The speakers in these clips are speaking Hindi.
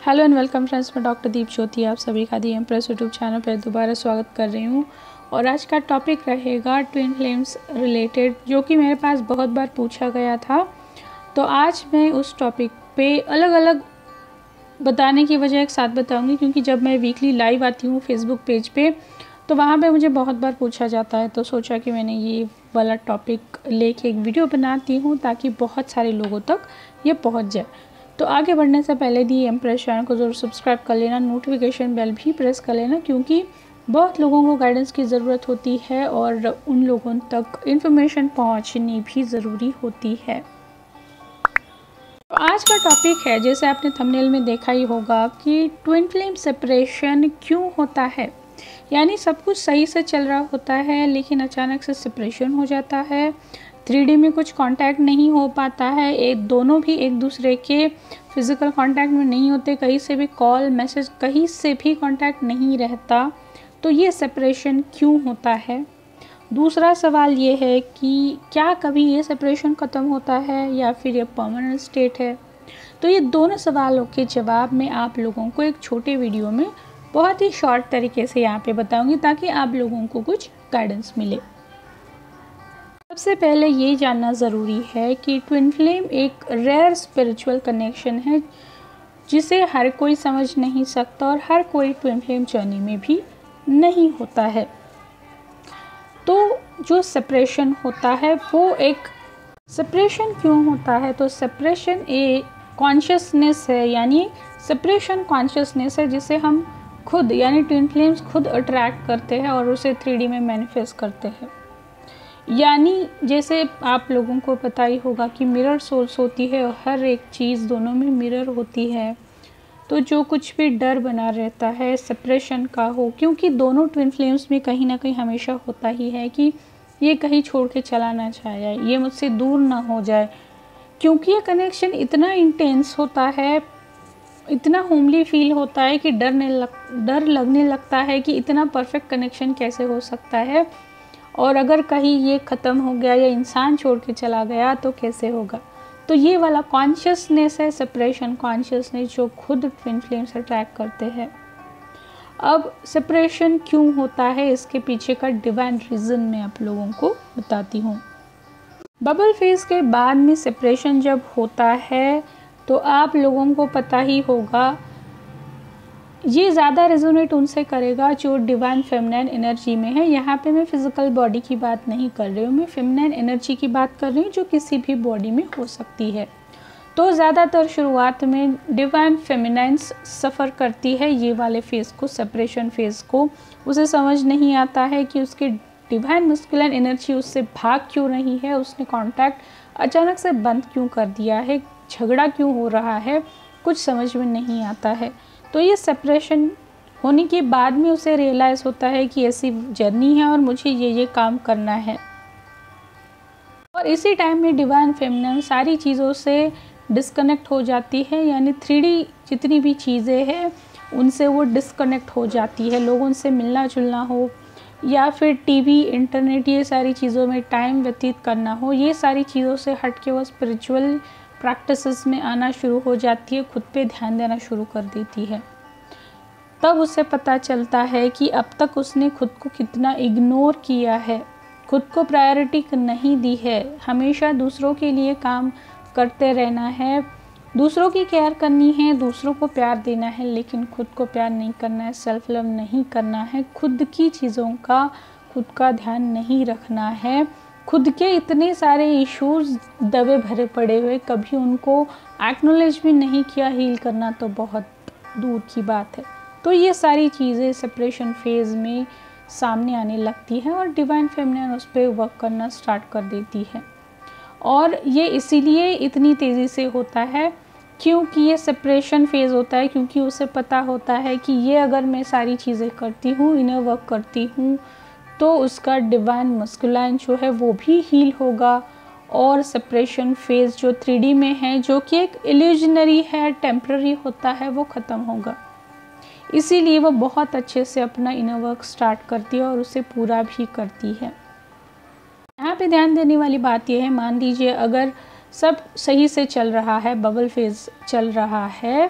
हेलो एंड वेलकम फ्रेंड्स, मैं डॉक्टर दीप ज्योति आप सभी का दी एम्प्रेस यूट्यूब चैनल पर दोबारा स्वागत कर रही हूँ। और आज का टॉपिक रहेगा ट्विन फ्लेम्स रिलेटेड, जो कि मेरे पास बहुत बार पूछा गया था। तो आज मैं उस टॉपिक पे अलग अलग बताने की वजह एक साथ बताऊंगी, क्योंकि जब मैं वीकली लाइव आती हूँ फेसबुक पेज पे तो वहाँ पे मुझे बहुत बार पूछा जाता है। तो सोचा कि मैंने ये वाला टॉपिक लेके एक वीडियो बनाती हूँ ताकि बहुत सारे लोगों तक ये पहुँच जाए। तो आगे बढ़ने से पहले दी एम्प्रेस चैनल को ज़रूर सब्सक्राइब कर लेना, नोटिफिकेशन बेल भी प्रेस कर लेना, क्योंकि बहुत लोगों को गाइडेंस की ज़रूरत होती है और उन लोगों तक इन्फॉर्मेशन पहुंचनी भी ज़रूरी होती है। तो आज का टॉपिक है, जैसे आपने थंबनेल में देखा ही होगा, कि ट्विन फ्लेम सेपरेशन क्यों होता है। यानी सब कुछ सही से चल रहा होता है लेकिन अचानक से सेपरेशन हो जाता है। 3D में कुछ कांटेक्ट नहीं हो पाता है, एक दोनों भी एक दूसरे के फिज़िकल कांटेक्ट में नहीं होते, कहीं से भी कॉल मैसेज कहीं से भी कांटेक्ट नहीं रहता। तो ये सेपरेशन क्यों होता है। दूसरा सवाल ये है कि क्या कभी ये सेपरेशन ख़त्म होता है या फिर ये परमानेंट स्टेट है। तो ये दोनों सवालों के जवाब मैं आप लोगों को एक छोटे वीडियो में बहुत ही शॉर्ट तरीके से यहाँ पे बताऊंगी, ताकि आप लोगों को कुछ गाइडेंस मिले। सबसे पहले ये जानना ज़रूरी है कि ट्विन फ्लेम एक रेयर स्पिरिचुअल कनेक्शन है, जिसे हर कोई समझ नहीं सकता और हर कोई ट्विन फ्लेम जर्नी में भी नहीं होता है। तो जो सेपरेशन होता है वो एक सेपरेशन क्यों होता है, तो सेपरेशन एक कॉन्शियसनेस है, यानी सेपरेशन कॉन्शियसनेस है जिसे हम खुद यानी ट्विन फ्लेम्स खुद अट्रैक्ट करते हैं और उसे 3D में मैनिफेस्ट करते हैं। यानी जैसे आप लोगों को पता ही होगा कि मिरर सोल्स होती है और हर एक चीज़ दोनों में मिरर होती है। तो जो कुछ भी डर बना रहता है सेपरेशन का हो, क्योंकि दोनों ट्विन फ्लेम्स में कहीं ना कहीं हमेशा होता ही है कि ये कहीं छोड़ के चला ना जाए, ये मुझसे दूर ना हो जाए, क्योंकि ये कनेक्शन इतना इंटेंस होता है, इतना होमली फील होता है कि डर लगने लगता है कि इतना परफेक्ट कनेक्शन कैसे हो सकता है, और अगर कहीं ये ख़त्म हो गया या इंसान छोड़ के चला गया तो कैसे होगा। तो ये वाला कॉन्शियसनेस है सेपरेशन कॉन्शियसनेस, जो खुद ट्विन फ्लेम्स अट्रैक्ट करते हैं। अब सेपरेशन क्यों होता है, इसके पीछे का डिवाइन रीज़न मैं आप लोगों को बताती हूँ। बबल फेज के बाद में सेपरेशन जब होता है तो आप लोगों को पता ही होगा, ये ज़्यादा रेजोनेट उनसे करेगा जो डिवाइन फेमिनाइन एनर्जी में है। यहाँ पे मैं फिज़िकल बॉडी की बात नहीं कर रही हूँ, मैं फेमिनाइन एनर्जी की बात कर रही हूँ, जो किसी भी बॉडी में हो सकती है। तो ज़्यादातर शुरुआत में डिवाइन फेमिनाइंस सफ़र करती है ये वाले फेज़ को, सेपरेशन फेज़ को। उसे समझ नहीं आता है कि उसकी डिवाइन मस्कुलिन एनर्जी उससे भाग क्यों रही है, उसने कांटेक्ट अचानक से बंद क्यों कर दिया है, झगड़ा क्यों हो रहा है, कुछ समझ में नहीं आता है। तो ये सेपरेशन होने के बाद में उसे रियलाइज़ होता है कि ऐसी जर्नी है और मुझे ये काम करना है। और इसी टाइम में डिवाइन फेमिनिन सारी चीज़ों से डिस्कनेक्ट हो जाती है, यानी 3D जितनी भी चीज़ें हैं उनसे वो डिस्कनेक्ट हो जाती है। लोगों से मिलना जुलना हो या फिर टीवी इंटरनेट ये सारी चीज़ों में टाइम व्यतीत करना हो, ये सारी चीज़ों से हट के वो स्पिरिचुअल प्रैक्टिसेस में आना शुरू हो जाती है, खुद पे ध्यान देना शुरू कर देती है। तब उसे पता चलता है कि अब तक उसने खुद को कितना इग्नोर किया है, खुद को प्रायोरिटी नहीं दी है। हमेशा दूसरों के लिए काम करते रहना है, दूसरों की केयर करनी है, दूसरों को प्यार देना है, लेकिन खुद को प्यार नहीं करना है, सेल्फ लव नहीं करना है, खुद की चीज़ों का खुद का ध्यान नहीं रखना है। खुद के इतने सारे इश्यूज दबे भरे पड़े हुए, कभी उनको एक्नॉलेज भी नहीं किया, हील करना तो बहुत दूर की बात है। तो ये सारी चीज़ें सेपरेशन फेज़ में सामने आने लगती हैं और डिवाइन फेमिनिन उस पर वर्क करना स्टार्ट कर देती है। और ये इसीलिए इतनी तेज़ी से होता है क्योंकि ये सेपरेशन फेज़ होता है, क्योंकि उसे पता होता है कि ये अगर मैं सारी चीज़ें करती हूँ, इनर वर्क करती हूँ, तो उसका डिवाइन मस्कुलाइन जो है वो भी हील होगा और सेपरेशन फेज़ जो 3D में है, जो कि एक इल्यूजनरी है, टेम्पररी होता है, वो ख़त्म होगा। इसीलिए वो बहुत अच्छे से अपना इनर वर्क स्टार्ट करती है और उसे पूरा भी करती है। यहाँ पे ध्यान देने वाली बात यह है, मान लीजिए अगर सब सही से चल रहा है, बबल फेज़ चल रहा है,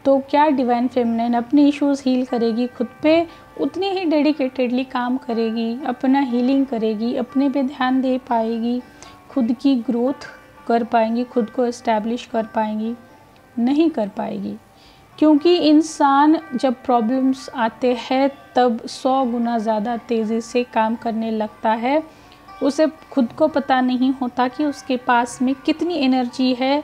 तो क्या डिवाइन फेमिनिन अपने इश्यूज़ हील करेगी, खुद पे उतनी ही डेडिकेटेडली काम करेगी, अपना हीलिंग करेगी, अपने पे ध्यान दे पाएगी, खुद की ग्रोथ कर पाएंगी, खुद को इस्टेब्लिश कर पाएंगी? नहीं कर पाएगी, क्योंकि इंसान जब प्रॉब्लम्स आते हैं तब 100 गुना ज़्यादा तेज़ी से काम करने लगता है। उसे खुद को पता नहीं होता कि उसके पास में कितनी एनर्जी है।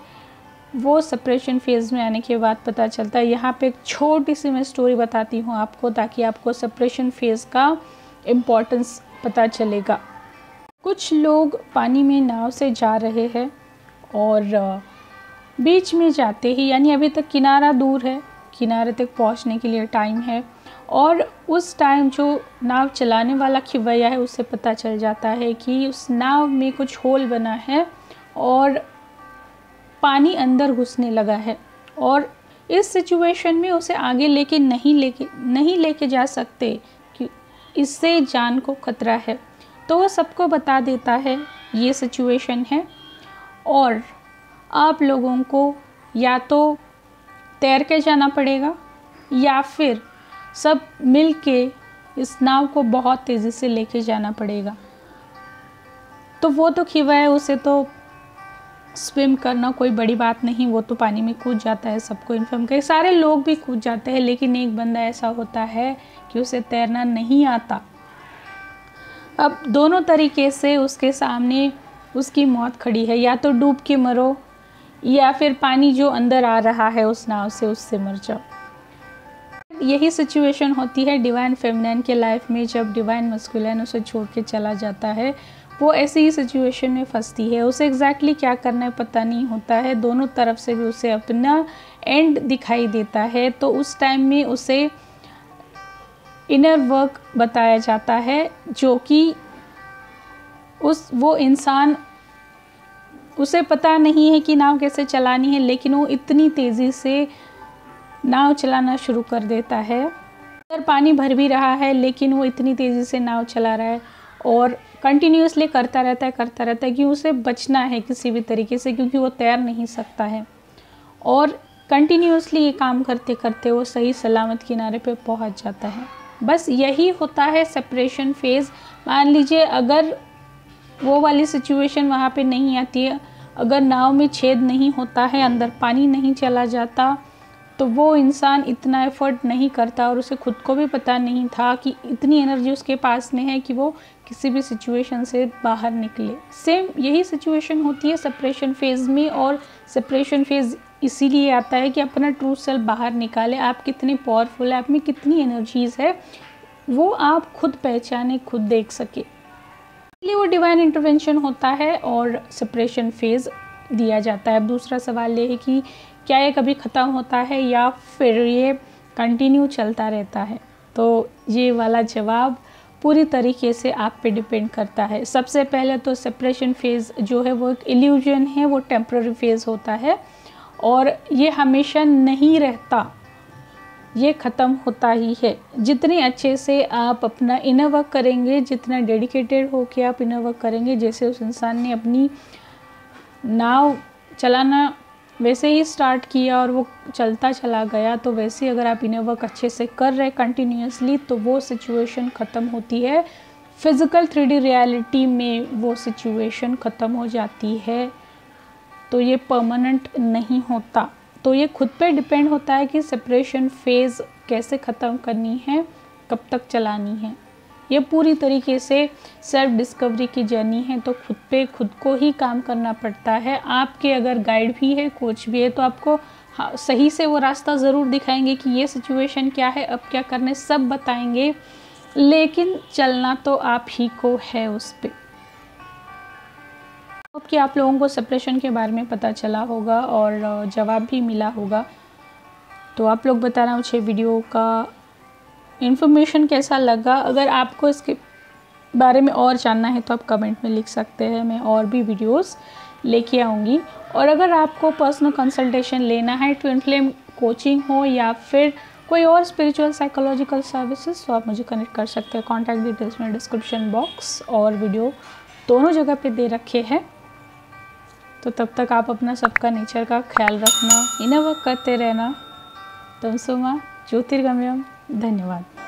वो सेपरेशन फेज़ में आने के बाद पता चलता है। यहाँ पे एक छोटी सी मैं स्टोरी बताती हूँ आपको, ताकि आपको सेपरेशन फेज़ का इम्पोर्टेंस पता चलेगा। कुछ लोग पानी में नाव से जा रहे हैं और बीच में जाते ही, यानी अभी तक किनारा दूर है, किनारे तक पहुंचने के लिए टाइम है, और उस टाइम जो नाव चलाने वाला खिवैया है उसे पता चल जाता है कि उस नाव में कुछ होल बना है और पानी अंदर घुसने लगा है, और इस सिचुएशन में उसे आगे नहीं लेके जा सकते कि इससे जान को खतरा है। तो वो सबको बता देता है ये सिचुएशन है, और आप लोगों को या तो तैर के जाना पड़ेगा या फिर सब मिल के इस नाव को बहुत तेज़ी से लेके जाना पड़ेगा। तो वो तो खिवा है, उसे तो स्विम करना कोई बड़ी बात नहीं, वो तो पानी में कूद जाता है, सबको इन्फॉर्म कर, सारे लोग भी कूद जाते हैं, लेकिन एक बंदा ऐसा होता है कि उसे तैरना नहीं आता। अब दोनों तरीके से उसके सामने उसकी मौत खड़ी है, या तो डूब के मरो या फिर पानी जो अंदर आ रहा है उस नाव से, उससे मर जाओ। यही सिचुएशन होती है डिवाइन फेमिनिन के लाइफ में। जब डिवाइन मस्कुलिन उसे छोड़ के चला जाता है, वो ऐसी ही सिचुएशन में फंसती है। उसे एग्जैक्टली क्या करना है पता नहीं होता है, दोनों तरफ से भी उसे अपना एंड दिखाई देता है। तो उस टाइम में उसे इनर वर्क बताया जाता है, जो कि वो इंसान, उसे पता नहीं है कि नाव कैसे चलानी है, लेकिन वो इतनी तेज़ी से नाव चलाना शुरू कर देता है। अगर पानी भर भी रहा है, लेकिन वो इतनी तेज़ी से नाव चला रहा है और कंटिन्यूसली करता रहता है कि उसे बचना है किसी भी तरीके से, क्योंकि वो तैर नहीं सकता है। और कंटिन्यूसली ये काम करते करते वो सही सलामत किनारे पे पहुंच जाता है। बस यही होता है सेपरेशन फेज़। मान लीजिए अगर वो वाली सिचुएशन वहाँ पे नहीं आती है, अगर नाव में छेद नहीं होता है, अंदर पानी नहीं चला जाता, तो वो इंसान इतना एफर्ट नहीं करता, और उसे खुद को भी पता नहीं था कि इतनी एनर्जी उसके पास में है कि वो किसी भी सिचुएशन से बाहर निकले। सेम यही सिचुएशन होती है सेपरेशन फेज़ में, और सेपरेशन फेज़ इसीलिए आता है कि अपना ट्रू सेल्फ बाहर निकाले। आप कितने पावरफुल है, आप में कितनी एनर्जीज़ है, वो आप खुद पहचाने, खुद देख सके। इसलिए वो डिवाइन इंटरवेंशन होता है और सेपरेशन फेज़ दिया जाता है। अब दूसरा सवाल ये है कि क्या ये कभी ख़त्म होता है या फिर ये कंटिन्यू चलता रहता है? तो ये वाला जवाब पूरी तरीके से आप पे डिपेंड करता है। सबसे पहले तो सेपरेशन फेज़ जो है वो एक इल्यूजन है, वो टेम्पररी फेज़ होता है और ये हमेशा नहीं रहता, ये ख़त्म होता ही है। जितने अच्छे से आप अपना इनर वर्क करेंगे, जितना डेडिकेटेड होकर आप इनर वर्क करेंगे, जैसे उस इंसान ने अपनी नाव चलाना वैसे ही स्टार्ट किया और वो चलता चला गया, तो वैसे ही अगर आप इनर वर्क अच्छे से कर रहे कंटिन्यूसली, तो वो सिचुएशन ख़त्म होती है। फिज़िकल 3D रियलिटी में वो सिचुएशन ख़त्म हो जाती है, तो ये परमानेंट नहीं होता। तो ये खुद पे डिपेंड होता है कि सेपरेशन फेज़ कैसे ख़त्म करनी है, कब तक चलानी है। ये पूरी तरीके से सेल्फ डिस्कवरी की जर्नी है, तो खुद पे खुद को ही काम करना पड़ता है। आपके अगर गाइड भी है, कोच भी है, तो आपको सही से वो रास्ता ज़रूर दिखाएंगे कि ये सिचुएशन क्या है, अब क्या करना है, सब बताएंगे, लेकिन चलना तो आप ही को है उस पर। अब कि आप लोगों को सेपरेशन के बारे में पता चला होगा और जवाब भी मिला होगा। तो आप लोग बताना मुझे वीडियो का इन्फॉर्मेशन कैसा लगा। अगर आपको इसके बारे में और जानना है तो आप कमेंट में लिख सकते हैं, मैं और भी वीडियोस लेके आऊँगी। और अगर आपको पर्सनल कंसल्टेशन लेना है, ट्विन फ्लेम कोचिंग हो या फिर कोई और स्पिरिचुअल साइकोलॉजिकल सर्विसेज, तो आप मुझे कनेक्ट कर सकते हैं। कॉन्टैक्ट डिटेल्स में डिस्क्रिप्शन बॉक्स और वीडियो दोनों जगह पे दे रखे हैं। तो तब तक आप अपना सबका नेचर का ख्याल रखना, इनर वर्क करते रहना। तमसो मा ज्योतिर्गमयम। धन्यवाद।